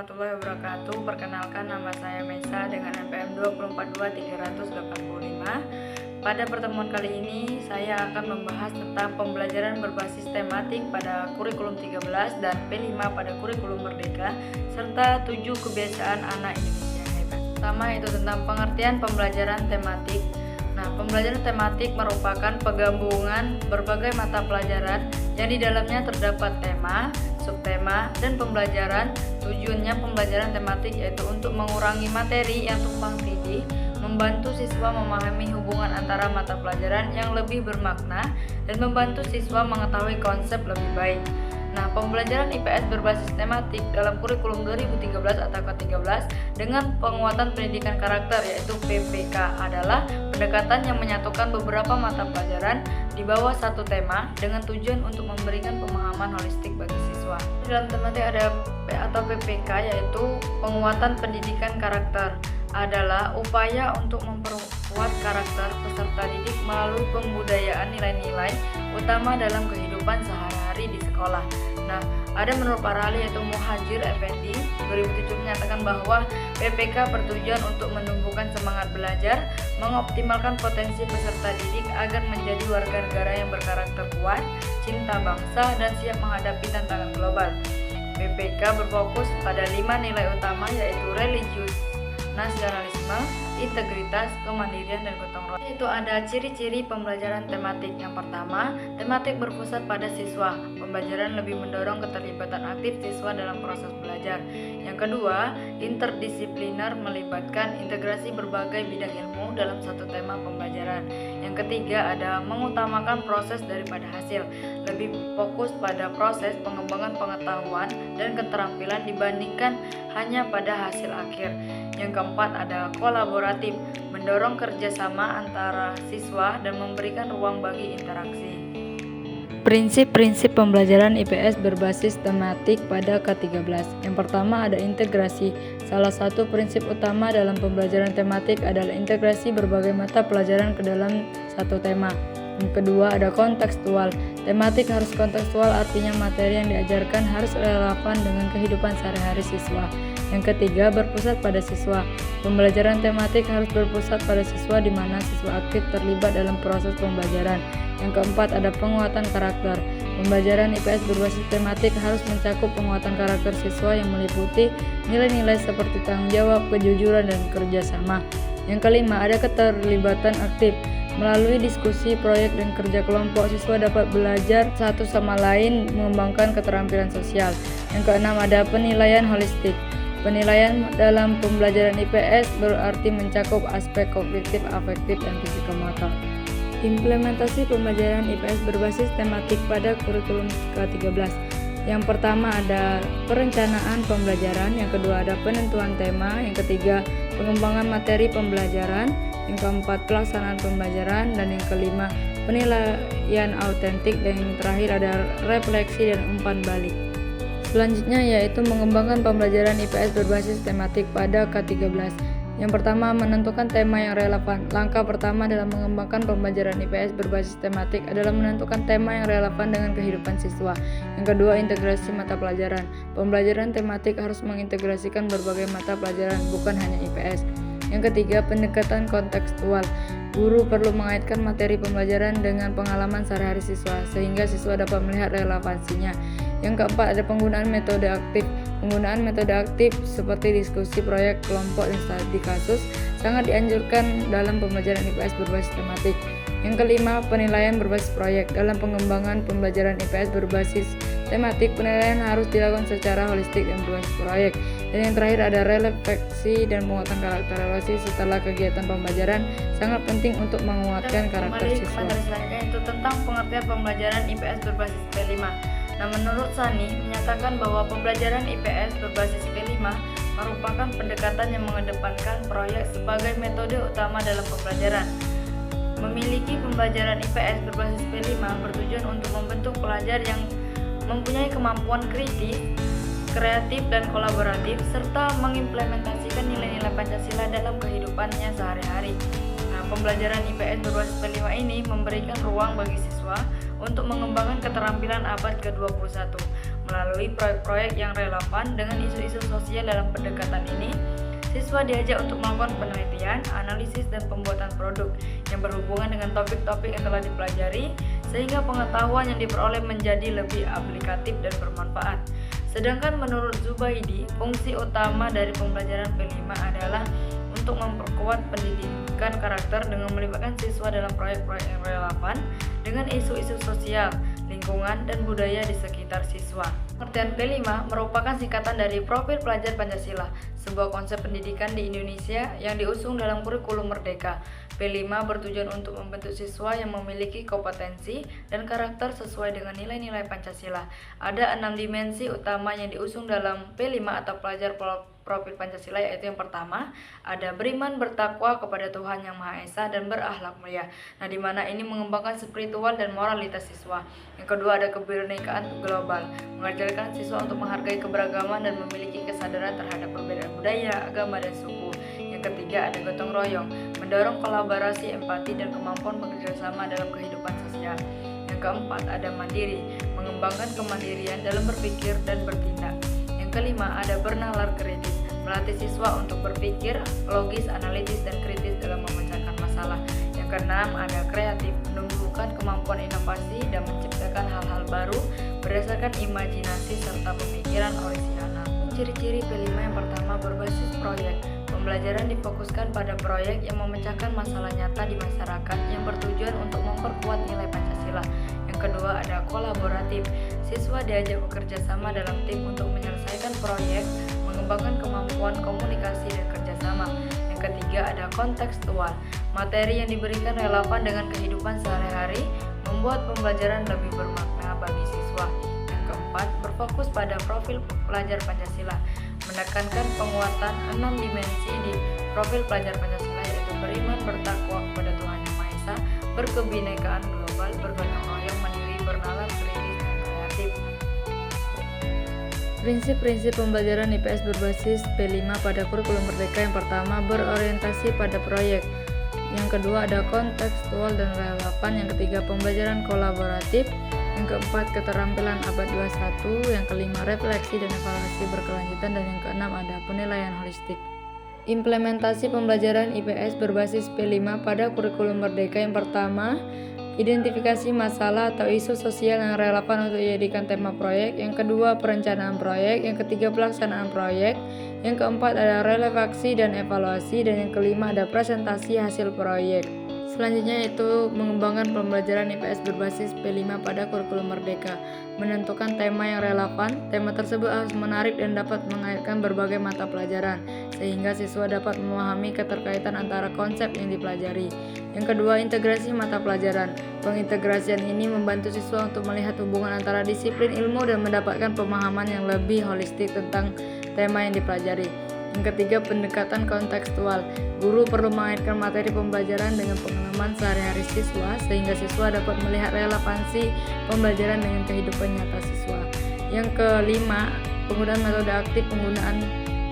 warahmatullahi wabarakatuh. Perkenalkan, nama saya Mesa dengan NPM 242385. Pada pertemuan kali ini saya akan membahas tentang pembelajaran berbasis tematik pada kurikulum 13 dan P5 pada kurikulum Merdeka serta 7 kebiasaan anak Indonesia hebat. Pertama itu tentang pengertian pembelajaran tematik. Nah, pembelajaran tematik merupakan penggabungan berbagai mata pelajaran yang di dalamnya terdapat tema, subtema, dan pembelajaran. Tujuannya pembelajaran tematik yaitu untuk mengurangi materi yang tumpang tindih, membantu siswa memahami hubungan antara mata pelajaran yang lebih bermakna, dan membantu siswa mengetahui konsep lebih baik. Nah, pembelajaran IPS berbasis tematik dalam kurikulum 2013 atau ke-13 dengan penguatan pendidikan karakter yaitu PPK adalah pendekatan yang menyatukan beberapa mata pelajaran di bawah satu tema dengan tujuan untuk memberikan pemahaman holistik bagi siswa. Dalam tematik ada atau PPK yaitu penguatan pendidikan karakter adalah upaya untuk memperkuat karakter peserta didik melalui pembudayaan nilai-nilai utama dalam kehidupan sehari-hari di sekolah. Nah, ada menurut para ahli yaitu Muhajir Effendi 2007 menyatakan bahwa PPK bertujuan untuk menumbuhkan semangat belajar, mengoptimalkan potensi peserta didik agar menjadi warga negara yang berkarakter kuat, cinta bangsa, dan siap menghadapi tantangan global. PPK berfokus pada 5 nilai utama yaitu religius, nasionalisme, integritas, kemandirian, dan gotong royong. Itu ada ciri-ciri pembelajaran tematik. Yang pertama, tematik berpusat pada siswa. Pembelajaran lebih mendorong keterlibatan aktif siswa dalam proses belajar. Yang kedua, interdisipliner melibatkan integrasi berbagai bidang ilmu dalam satu tema pembelajaran. Yang ketiga, ada mengutamakan proses daripada hasil. Lebih fokus pada proses pengembangan pengetahuan dan keterampilan dibandingkan hanya pada hasil akhir. Yang keempat ada kolaboratif, mendorong kerjasama antara siswa dan memberikan ruang bagi interaksi. Prinsip-prinsip pembelajaran IPS berbasis tematik pada K13. Yang pertama ada integrasi. Salah satu prinsip utama dalam pembelajaran tematik adalah integrasi berbagai mata pelajaran ke dalam satu tema. Yang kedua ada kontekstual. Tematik harus kontekstual, artinya materi yang diajarkan harus relevan dengan kehidupan sehari-hari siswa. Yang ketiga, berpusat pada siswa. Pembelajaran tematik harus berpusat pada siswa di mana siswa aktif terlibat dalam proses pembelajaran. Yang keempat, ada penguatan karakter. Pembelajaran IPS berbasis tematik harus mencakup penguatan karakter siswa yang meliputi nilai-nilai seperti tanggung jawab, kejujuran, dan kerjasama. Yang kelima, ada keterlibatan aktif. Melalui diskusi, proyek, dan kerja kelompok, siswa dapat belajar satu sama lain mengembangkan keterampilan sosial. Yang keenam, ada penilaian holistik. Penilaian dalam pembelajaran IPS berarti mencakup aspek kognitif, afektif, dan psikomotor. Implementasi pembelajaran IPS berbasis tematik pada kurikulum ke-13. Yang pertama ada perencanaan pembelajaran, yang kedua ada penentuan tema, yang ketiga pengembangan materi pembelajaran, yang keempat pelaksanaan pembelajaran, dan yang kelima penilaian autentik, dan yang terakhir ada refleksi dan umpan balik. Selanjutnya yaitu mengembangkan pembelajaran IPS berbasis tematik pada K13. Yang pertama, menentukan tema yang relevan. Langkah pertama dalam mengembangkan pembelajaran IPS berbasis tematik adalah menentukan tema yang relevan dengan kehidupan siswa. Yang kedua, integrasi mata pelajaran. Pembelajaran tematik harus mengintegrasikan berbagai mata pelajaran, bukan hanya IPS. Yang ketiga, pendekatan kontekstual. Guru perlu mengaitkan materi pembelajaran dengan pengalaman sehari-hari siswa, sehingga siswa dapat melihat relevansinya. Yang keempat, ada penggunaan metode aktif. Penggunaan metode aktif seperti diskusi, proyek, kelompok, dan studi kasus sangat dianjurkan dalam pembelajaran IPS berbasis tematik. Yang kelima, penilaian berbasis proyek. Dalam pengembangan pembelajaran IPS berbasis tematik, penilaian harus dilakukan secara holistik dan berbasis proyek. Dan yang terakhir ada refleksi dan penguatan karakter. Relasi setelah kegiatan pembelajaran sangat penting untuk menguatkan karakter siswa. Materi selanjutnya itu tentang pengertian pembelajaran IPS berbasis P5. Nah, menurut Sani menyatakan bahwa pembelajaran IPS berbasis P5 merupakan pendekatan yang mengedepankan proyek sebagai metode utama dalam pembelajaran. Memiliki pembelajaran IPS berbasis P5 bertujuan untuk membentuk pelajar yang mempunyai kemampuan kritis, kreatif, dan kolaboratif, serta mengimplementasikan nilai-nilai Pancasila dalam kehidupannya sehari-hari. Nah, pembelajaran IPS berbasis P5 ini memberikan ruang bagi siswa untuk mengembangkan keterampilan abad ke-21, Melalui proyek-proyek yang relevan dengan isu-isu sosial dalam pendekatan ini, siswa diajak untuk melakukan penelitian, analisis, dan pembuatan produk yang berhubungan dengan topik-topik yang telah dipelajari, sehingga pengetahuan yang diperoleh menjadi lebih aplikatif dan bermanfaat. Sedangkan menurut Zubaidi, fungsi utama dari pembelajaran P5 adalah untuk memperkuat pendidikan karakter dengan melibatkan siswa dalam proyek-proyek yang relevan dengan isu-isu sosial, lingkungan, dan budaya di sekitar siswa. Pengertian P5 merupakan singkatan dari Profil Pelajar Pancasila, sebuah konsep pendidikan di Indonesia yang diusung dalam kurikulum Merdeka. P5 bertujuan untuk membentuk siswa yang memiliki kompetensi dan karakter sesuai dengan nilai-nilai Pancasila. Ada 6 dimensi utama yang diusung dalam P5 atau pelajar Profil Pancasila, yaitu yang pertama, ada beriman bertakwa kepada Tuhan Yang Maha Esa dan berakhlak mulia. Nah, di mana ini mengembangkan spiritual dan moralitas siswa. Yang kedua, ada kebinekaan global, mengajarkan siswa untuk menghargai keberagaman dan memiliki kesadaran terhadap perbedaan budaya, agama, dan suku. Yang ketiga, ada gotong royong, mendorong kolaborasi, empati, dan kemampuan bekerjasama dalam kehidupan sosial. Yang keempat, ada mandiri, mengembangkan kemandirian dalam berpikir dan bertindak. Yang kelima, ada bernalar kritis, melatih siswa untuk berpikir logis, analitis, dan kritis dalam memecahkan masalah. Yang keenam, ada kreatif, menumbuhkan kemampuan inovasi dan menciptakan hal-hal baru berdasarkan imajinasi serta pemikiran orisinal. Ciri-ciri P5 yang pertama, berbasis proyek. Pembelajaran difokuskan pada proyek yang memecahkan masalah nyata di masyarakat yang bertujuan untuk memperkuat nilai Pancasila. Yang kedua, ada kolaboratif. Siswa diajak bekerja sama dalam tim untuk menyelesaikan proyek, mengembangkan kemampuan komunikasi dan kerjasama. Yang ketiga, ada kontekstual. Materi yang diberikan relevan dengan kehidupan sehari-hari, membuat pembelajaran lebih bermakna bagi siswa. Yang keempat, berfokus pada profil pelajar Pancasila, menekankan penguatan 6 dimensi di profil pelajar Pancasila, yaitu beriman bertakwa kepada Tuhan Yang Maha Esa, berkebinekaan global, bergotong royong, mandiri, bernalar kritis, dan kreatif. Prinsip-prinsip pembelajaran IPS berbasis P5 pada kurikulum Merdeka. Yang pertama, berorientasi pada proyek. Yang kedua, ada kontekstual dan relevan. Yang ketiga, pembelajaran kolaboratif. Yang keempat, keterampilan abad 21. Yang kelima, refleksi dan evaluasi berkelanjutan. Dan yang keenam, ada penilaian holistik. Implementasi pembelajaran IPS berbasis P5 pada kurikulum Merdeka. Yang pertama, identifikasi masalah atau isu sosial yang relevan untuk dijadikan tema proyek. Yang kedua, perencanaan proyek. Yang ketiga, pelaksanaan proyek. Yang keempat, ada relevansi dan evaluasi. Dan yang kelima, ada presentasi hasil proyek. Selanjutnya itu mengembangkan pembelajaran IPS berbasis P5 pada kurikulum Merdeka. Menentukan tema yang relevan. Tema tersebut harus menarik dan dapat mengaitkan berbagai mata pelajaran, sehingga siswa dapat memahami keterkaitan antara konsep yang dipelajari. Yang kedua, integrasi mata pelajaran. Pengintegrasian ini membantu siswa untuk melihat hubungan antara disiplin ilmu dan mendapatkan pemahaman yang lebih holistik tentang tema yang dipelajari. Yang ketiga, pendekatan kontekstual. Guru perlu mengaitkan materi pembelajaran dengan pengalaman sehari-hari siswa, sehingga siswa dapat melihat relevansi pembelajaran dengan kehidupan nyata siswa. Yang kelima, penggunaan metode aktif. Penggunaan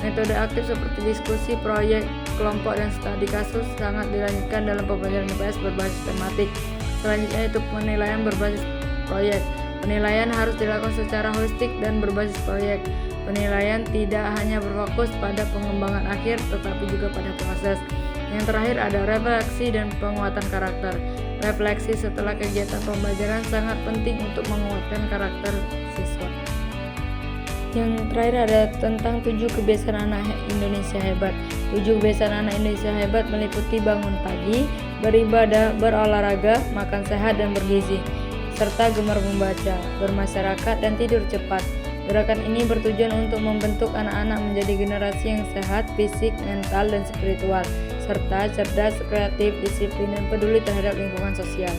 metode aktif seperti diskusi, proyek, kelompok, dan studi kasus sangat dilanjutkan dalam pembelajaran IPS berbasis tematik. Selanjutnya itu penilaian berbasis proyek. Penilaian harus dilakukan secara holistik dan berbasis proyek. Penilaian tidak hanya berfokus pada pengembangan akhir, tetapi juga pada proses. Yang terakhir ada refleksi dan penguatan karakter. Refleksi setelah kegiatan pembelajaran sangat penting untuk menguatkan karakter siswa. Yang terakhir ada tentang 7 kebiasaan anak Indonesia hebat. 7 kebiasaan anak Indonesia hebat meliputi bangun pagi, beribadah, berolahraga, makan sehat dan bergizi, serta gemar membaca, bermasyarakat, dan tidur cepat. Gerakan ini bertujuan untuk membentuk anak-anak menjadi generasi yang sehat, fisik, mental, dan spiritual, serta cerdas, kreatif, disiplin, dan peduli terhadap lingkungan sosial.